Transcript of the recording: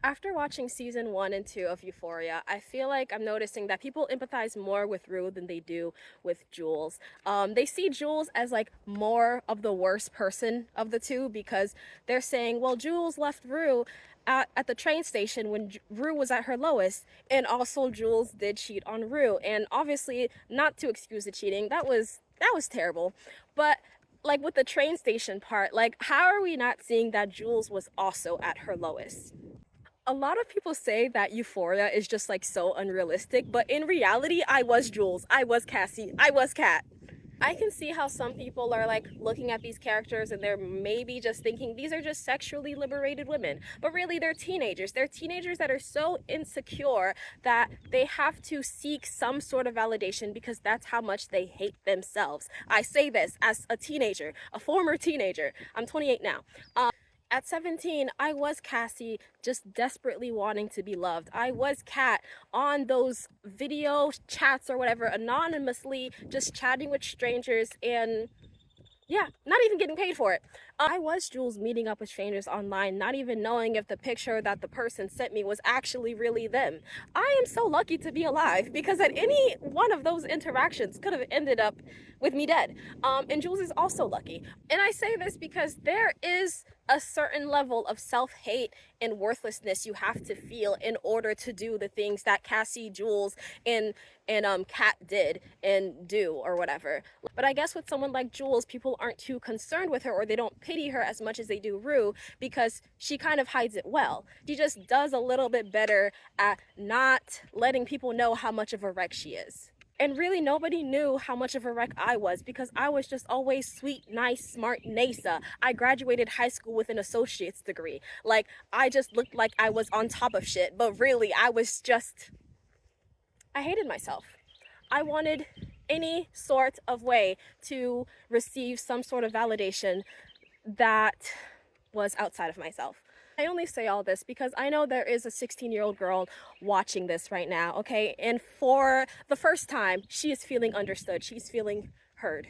After watching season 1 and 2 of Euphoria, I feel like I'm noticing that people empathize more with Rue than they do with Jules. They see Jules as like more of the worst person of the two because they're saying, well, Jules left Rue at the train station when Rue was at her lowest, and also Jules did cheat on Rue. And obviously, not to excuse the cheating, that was terrible. But like with the train station part, like how are we not seeing that Jules was also at her lowest? A lot of people say that Euphoria is just like so unrealistic, but in reality, I was Jules, I was Cassie, I was Kat. I can see how some people are like looking at these characters and they're maybe just thinking these are just sexually liberated women. But really, they're teenagers. They're teenagers that are so insecure that they have to seek some sort of validation because that's how much they hate themselves. I say this as a teenager, a former teenager. I'm 28 now. At 17, I was Cassie, just desperately wanting to be loved. I was Kat on those video chats or whatever, anonymously, just chatting with strangers and yeah, not even getting paid for it. I was Jules meeting up with strangers online, not even knowing if the picture that the person sent me was actually really them. I am so lucky to be alive because at any one of those interactions could have ended up with me dead. And Jules is also lucky. And I say this because there is a certain level of self-hate and worthlessness you have to feel in order to do the things that Cassie, Jules, and Kat did and do or whatever. But I guess with someone like Jules, people aren't too concerned with her or they don't pity her as much as they do Rue because she kind of hides it well. She just does a little bit better at not letting people know how much of a wreck she is. And really, nobody knew how much of a wreck I was because I was just always sweet, nice, smart Nasa. I graduated high school with an associate's degree. Like, I just looked like I was on top of shit, but really, I hated myself. I wanted any sort of way to receive some sort of validation that was outside of myself. I only say all this because I know there is a 16-year-old girl watching this right now, okay? And for the first time, she is feeling understood. She's feeling heard.